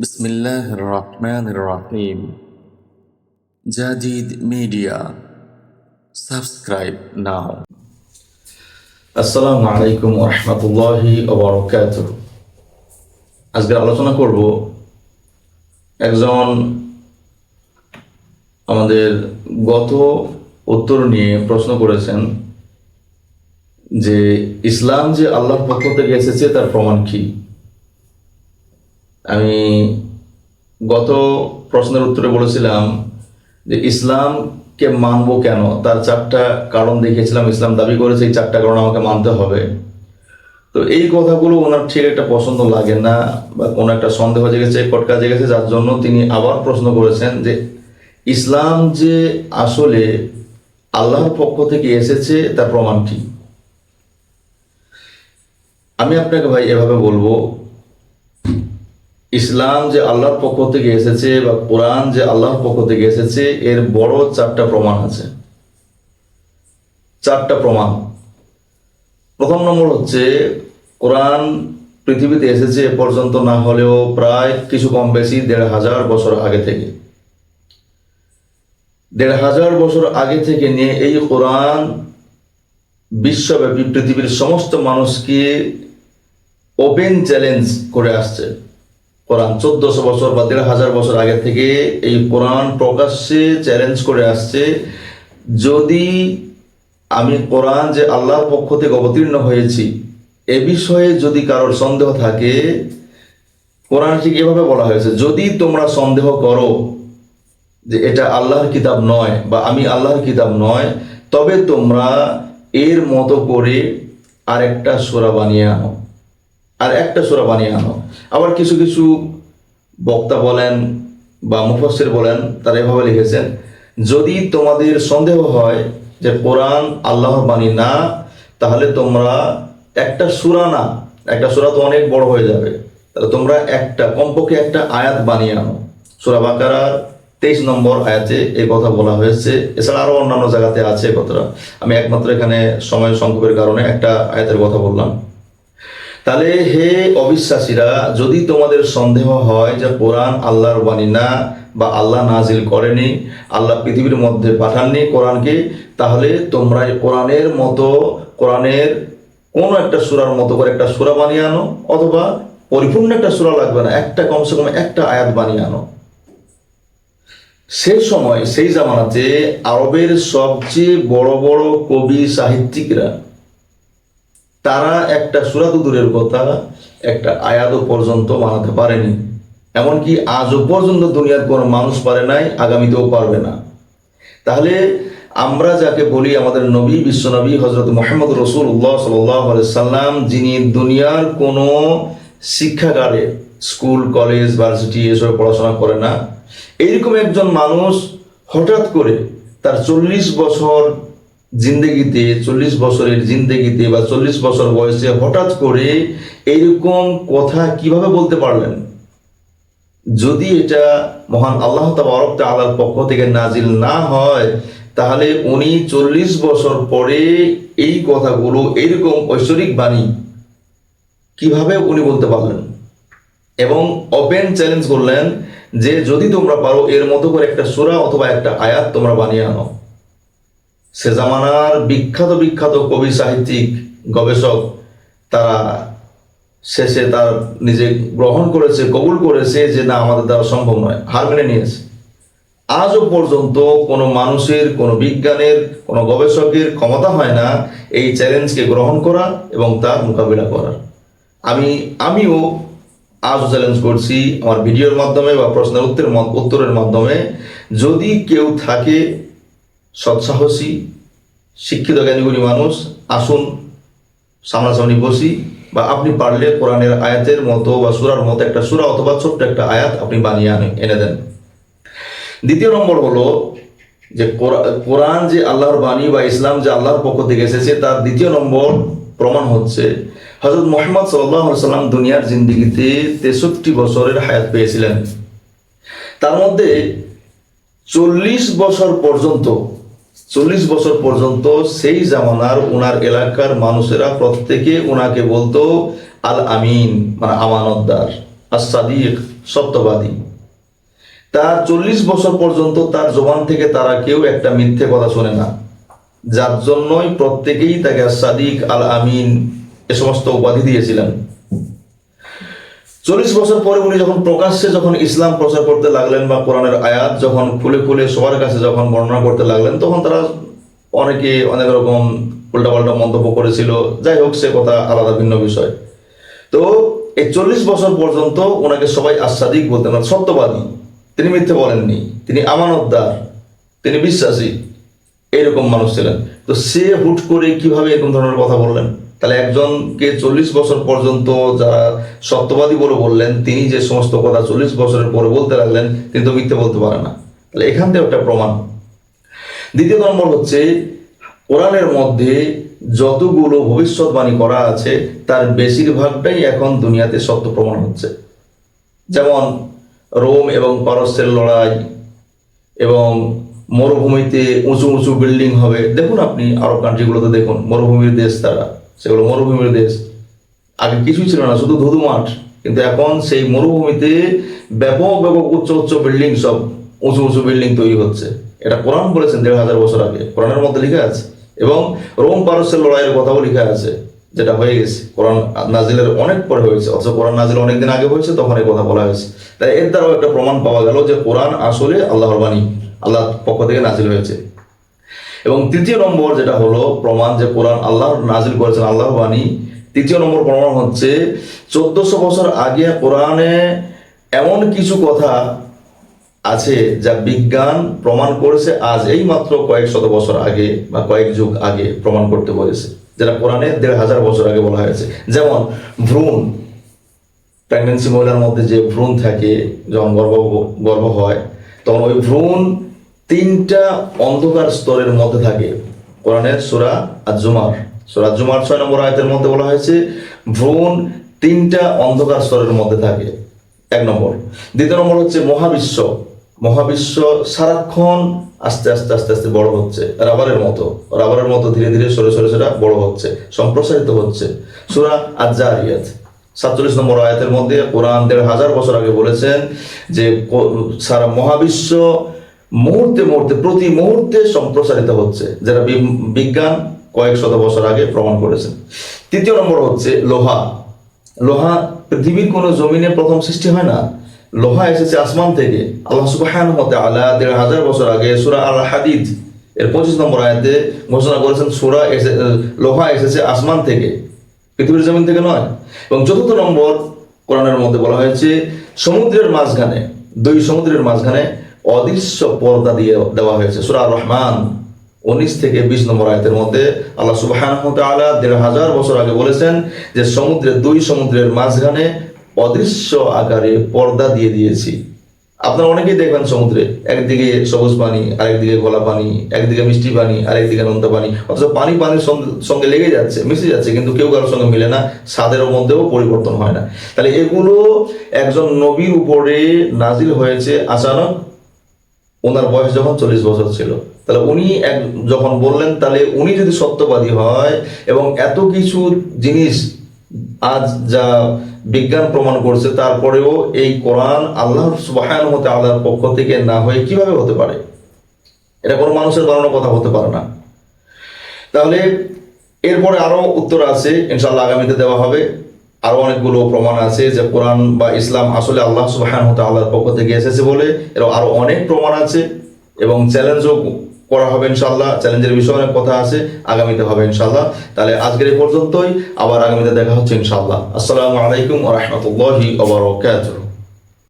বিসমিল্লাহির রহমানির রহিম। Jadid media, subscribe নাও। আসসালামু আলাইকুম ওয়া রাহমাতুল্লাহি ওয়া বারাকাতুহু। আজকে আলোচনা করব একজন আমাদের গত উত্তর নিয়ে প্রশ্ন করেছেন যে ইসলাম যে আল্লাহর পক্ষ থেকে এসেছে তার প্রমাণ কি। আমি গত প্রশ্নের উত্তরে বলেছিলাম যে ইসলামকে মানবো কেন, তার চারটা কারণ দেখিয়েছিলাম। ইসলাম দাবি করেছে এই চারটা কারণ আমাকে মানতে হবে। তো এই কথাগুলো ওনার ঠিক একটা পছন্দ লাগে না, বা কোনো একটা সন্দেহ জেগেছে, কটকা জেগেছে, যার জন্য তিনি আবার প্রশ্ন করেছেন যে ইসলাম যে আসলে আল্লাহর পক্ষ থেকে এসেছে তার প্রমাণ কি। আমি আপনাকে ভাই এভাবে বলবো, ইসলাম যে আল্লাহর পক্ষ থেকে এসেছে বা কোরআন যে আল্লাহর পক্ষ থেকে এসেছে এর বড় চারটা প্রমাণ আছে। চারটা প্রমাণ। প্রথম নম্বর হচ্ছে, কোরআন পৃথিবীতে এসেছে এ পর্যন্ত না হলেও প্রায় কিছু কম বেশি ১,৫০০ বছর আগে থেকে। ১,৫০০ বছর আগে থেকে নিয়ে এই কোরআন বিশ্বব্যাপী পৃথিবীর সমস্ত মানুষকে ওপেন চ্যালেঞ্জ করে আসছে। কোরআন ১৪০০ বছর বা ১,৫০০ বছর আগে থেকে এই কোরআন প্রকাশ্যে চ্যালেঞ্জ করে আসছে, যদি আমি কোরআন যে আল্লাহর পক্ষ থেকে অবতীর্ণ হয়েছি এ বিষয়ে যদি কারোর সন্দেহ থাকে, কোরআন ঠিক এভাবে বলা হয়েছে, যদি তোমরা সন্দেহ করো যে এটা আল্লাহর কিতাব নয় বা আমি আল্লাহর কিতাব নয়, তবে তোমরা এর মতো করে আরেকটা সূরা বানিয়ে আনো, আর একটা সূরা বানিয়ে আনো। আবার কিছু কিছু বক্তা বলেন বা মুফাসসির বলেন, তারা এভাবে লিখেছেন, যদি তোমাদের সন্দেহ হয় যে কোরআন আল্লাহর বাণী না, তাহলে তোমরা একটা সূরা না, একটা সূরা তো অনেক বড় হয়ে যাবে, তাহলে তোমরা একটা কমপক্ষে একটা আয়াত বানিয়ে আনো। সূরা বাকারার ২৩ নম্বর আয়াতে এই কথা বলা হয়েছে। এছাড়া আরো অন্যান্য জায়গাতে আছে কথাটা, আমি একমাত্র এখানে সময় সংক্ষেপের কারণে একটা আয়াতের কথা বললাম। তাহলে হে অবিশ্বাসীরা, যদি তোমাদের সন্দেহ হয় যে কোরআন আল্লাহর বাণী না বা আল্লাহ নাজিল করেনি, আল্লাহ পৃথিবীর মধ্যে পাঠাননি কোরআনকে, তাহলে তোমরা কোরআনের মতো, কোরআনের কোনো একটা সূরার মতো করে একটা সূরা বানিয়ে আনো, অথবা পরিপূর্ণ একটা সূরা লাগবে না, একটা কমসে কম একটা আয়াত বানিয়ে আনো। সেই সময় সেই জামানাতে আরবের সবচেয়ে বড় বড় কবি সাহিত্যিকরা, তারা একটা সূরা তো দূরের কথা, একটা আয়াতও পর্যন্ত বানাতে পারেনি। এমনকি আজও পর্যন্ত দুনিয়ার কোনো মানুষ পারে নাই, আগামীতেও পারবে না। তাহলে আমরা যাকে বলি আমাদের নবী, বিশ্বনবী হযরত মুহাম্মদ রাসূলুল্লাহ সাল্লাল্লাহু আলাইহি সাল্লাম, যিনি দুনিয়ার কোনো শিক্ষাগারে, স্কুল কলেজ ভার্সিটি এসব পড়াশোনা করে না, এইরকম একজন মানুষ হঠাৎ করে তার ৪০ বছর জিন্দেগিতে, ৪০ বছরের জিন্দেগিতে বা ৪০ বছর বয়সে হঠাৎ করে এইরকম কথা কিভাবে বলতে পারলেন? যদি এটা মহান আল্লাহ তাবারক তাআলার পক্ষ থেকে নাজিল না হয়, তাহলে উনি ৪০ বছর পরে এই কথাগুলো, এইরকম ঐশ্বরিক বাণী কিভাবে উনি বলতে পারলেন? এবং ওপেন চ্যালেঞ্জ করলেন যে যদি তোমরা পারো এর মতো করে একটা সূরা অথবা একটা আয়াত তোমরা বানিয়ে আনো। সে জামানার বিখ্যাত বিখ্যাত কবি, সাহিত্যিক, গবেষক, তারা শেষে তার নিজে গ্রহণ করেছে, কবুল করেছে যে না, আমাদের দ্বারা সম্ভব নয়, হার মেনে নিয়েছে। আজও পর্যন্ত কোনো মানুষের, কোনো বিজ্ঞানের, কোনো গবেষকের ক্ষমতা হয় না এই চ্যালেঞ্জকে গ্রহণ করা এবং তার মোকাবিলা করার। আমিও আজও চ্যালেঞ্জ করছি আমার ভিডিওর মাধ্যমে বা প্রশ্নের উত্তরের মাধ্যমে, যদি কেউ থাকে সৎসাহসী, শিক্ষিত জ্ঞানীগুণী মানুষ, আসুন সামনাসামনি বসি, বা আপনি পারলে কোরআনের আয়াতের মতো বা সূরার মতো একটা সূরা অথবা ছোট্ট একটা আয়াত আপনি বানিয়ে এনে দেন। দ্বিতীয় নম্বর হলো যে কোরআন যে আল্লাহর বাণী বা ইসলাম যে আল্লাহর পক্ষ থেকে এসেছে, তার দ্বিতীয় নম্বর প্রমাণ হচ্ছে হযরত মুহাম্মদ সাল্লাল্লাহু আলাইহি সাল্লাম দুনিয়ার জিন্দেগিতে ৬৩ বছরের হায়াত পেয়েছিলেন। তার মধ্যে ৪০ বছর পর্যন্ত সেই জামানার ওনার এলাকার মানুষেরা প্রত্যেকে ওনাকে বলতো আল আমিন, মানে আমানতদার। আস-সাদিক, সত্যবাদী। তার 40 বছর পর্যন্ত তার জবান থেকে তারা কেউ একটা মিথ্যে কথা শোনে না, যার জন্যই প্রত্যেকেই তাকে আস-সাদিক, আল আমিন এ সমস্ত উপাধি দিয়েছিলেন। 40 বছর পরে উনি যখন প্রকাশ্যে যখন ইসলাম প্রচার করতে লাগলেন বা কোরআনের আয়াত যখন খুলে খুলে সবার কাছে যখন বর্ণনা করতে লাগলেন, তখন তারা অনেকে অনেক রকম উল্টাপাল্টা মন্তব্য করেছিল। যাই হোক, সে কথা আলাদা, ভিন্ন বিষয়। তো এই 40 বছর পর্যন্ত ওনাকে সবাই আস-সাদিক বলতেন, সত্যবাদী। তিনি মিথ্যে বলেননি, তিনি আমানতদার, তিনি বিশ্বাসী, এরকম মানুষ ছিলেন। তো সে হুট করে কিভাবে এরকম ধরনের কথা বললেন? তাহলে একজনকে 40 বছর পর্যন্ত যারা সত্যবাদী বলে বললেন, তিনি যে সমস্ত কথা 40 বছরের পরে বলতে লাগলেন, তিনি তো মিথ্যে বলতে পারেন না। তাহলে এখান থেকে একটা প্রমাণ। দ্বিতীয় নম্বর হচ্ছে, কোরআনের মধ্যে যতগুলো ভবিষ্যৎবাণী করা আছে তার বেশিরভাগটাই এখন দুনিয়াতে সত্য প্রমাণ হচ্ছে। যেমন রোম এবং পারস্যের লড়াই, এবং মরুভূমিতে উঁচু উঁচু বিল্ডিং হবে। দেখুন আপনি আরব কান্ট্রিগুলোতে দেখুন, মরুভূমির দেশ তারা, সেগুলো মরুভূমির দেশ। আগে কিছুই ছিল না, শুধু ধুধু মাঠ, কিন্তু এখন সেই মরুভূমিতে ব্যাপক ব্যাপক উচ্চ উচ্চ বিল্ডিং, সব উঁচু উঁচু বিল্ডিং তৈরি হচ্ছে। এটা কোরআন বলেছেন 1500 বছর আগে, কোরআনের মধ্যে লেখা আছে। এবং রোম পারস্যের লড়াইয়ের কথাও লেখা আছে, যেটা হয়ে গেছে, কোরআন নাজিলের অনেক পরে হয়েছে, অথচ কোরআন নাজিল অনেকদিন আগে হয়েছে, তখন এই কথা বলা হয়েছে। তাই এর দ্বারাও একটা প্রমাণ পাওয়া গেল যে কোরআন আসলে আল্লাহর বাণী, আল্লাহর পক্ষ থেকে নাজিল হয়েছে। এবং তৃতীয় নম্বর যেটা হলো প্রমাণ যে কোরআন আল্লাহ নাজিল করেছেন, আল্লাহর বাণী, তৃতীয় নম্বর প্রমাণ হচ্ছে 1400 বছর আগে কোরআনে এমন কিছু কথা আছে যা বিজ্ঞান প্রমাণ করেছে আজ এই মাত্র কয়েক শত বছর আগে বা কয়েক যুগ আগে প্রমাণ করতে বলেছে, যেটা কোরআনে 1500 বছর আগে বলা হয়েছে। যেমন ভ্রূণ, প্রেগনেন্সি মহিলার মধ্যে যে ভ্রূণ থাকে, যখন গর্ভ হয়, তখন ওই ভ্রূণ 3টা অন্ধকার স্তরের মধ্যে থাকে। কোরআনের সূরা আজ-জুমার 6 নম্বর আয়াতের মধ্যে বলা হয়েছে ভ্রূণ 3টা অন্ধকার স্তরের মধ্যে থাকে, 1 নম্বর। দ্বিতীয় নম্বর হচ্ছে মহাবিশ্ব সারাক্ষণ আস্তে আস্তে আস্তে আস্তে বড় হচ্ছে, রাবারের মতো ধীরে ধীরে সরে সরে সেটা বড় হচ্ছে, সম্প্রসারিত হচ্ছে। সূরা আজ-জারিয়াত 47 নম্বর আয়াতের মধ্যে কোরআন 1500 বছর আগে বলেছেন যে সারা মহাবিশ্ব মুহূর্তে মুহূর্তে, প্রতি মুহূর্তে সম্প্রসারিত হচ্ছে, যেটা বিজ্ঞান কয়েক শত বছর আগে প্রমাণ করেছেন। তৃতীয় নম্বর হচ্ছে লোহা পৃথিবীর কোনো জমিনে প্রথম সৃষ্টি হয় না, লোহা এসেছে আসমান থেকে। আল্লাহ সুবহানাহু ওয়া তাআলা 1500 বছর আগে সূরা আল হাদিদ এর 25 নম্বর আয়াতে ঘোষণা করেছেন লোহা এসেছে আসমান থেকে, পৃথিবীর জমিন থেকে নয়। এবং চতুর্থ নম্বর কোরআনের মধ্যে বলা হয়েছে সমুদ্রের মাঝখানে, 2 সমুদ্রের মাঝখানে অদৃশ্য পর্দা দিয়ে দেওয়া হয়েছে। সূরা আর-রহমান 19 থেকে 20 নম্বর আয়াতের মধ্যে আল্লাহ সুবহানাহু ওয়া তাআলা 1500 বছর আগে বলেছেন যে 2 সমুদ্রের মাঝখানে অদৃশ্য আকারে পর্দা দিয়ে দিয়েছি। আপনারা অনেকেই দেখবেন সমুদ্রে একদিকে সবুজ পানি, আরেকদিকে ঘোলা পানি, একদিকে মিষ্টি পানি, আরেকদিকে নোনতা পানি, অথচ পানির সঙ্গে লেগে যাচ্ছে, মিশে যাচ্ছে, কিন্তু কেউ কারোর সঙ্গে মিলে না, স্বাদের মধ্যেও পরিবর্তন হয় না। তাহলে এগুলো একজন নবীর উপরে নাজিল হয়েছে আচানক, ওনার বয়স যখন 40 বছর ছিল। তাহলে উনি যখন বললেন, তাহলে উনি যদি সত্যবাদী হয় এবং এত কিছু জিনিস আজ যা বিজ্ঞান প্রমাণ করছে, তারপরেও এই কোরআন আল্লাহ সুবহানাহু ওয়া তাআলার পক্ষ থেকে না হয়ে কিভাবে হতে পারে? এটা কোনো মানুষের বানানো কথা হতে পারে না। তাহলে এরপরে আরো উত্তর আছে, ইনশাআল্লাহ আগামীতে দেওয়া হবে। আরো অনেকগুলো প্রমাণ আছে যে কোরআন বা ইসলাম আসলে আল্লাহ সুবহানাহু ওয়া তাআলার পক্ষ থেকে এসেছে বলে, এর আরো অনেক প্রমাণ আছে এবং চ্যালেঞ্জও করা হবে ইনশাআল্লাহ। চ্যালেঞ্জের বিষয়ে অনেক কথা আছে, আগামীতে হবে ইনশাআল্লাহ। তাহলে আজকের এই পর্যন্তই, আবার আগামীতে দেখা হচ্ছে ইনশাআল্লাহ। আসসালামু আলাইকুম ওয়া রাহমাতুল্লাহি ওয়া বারাকাতুহু।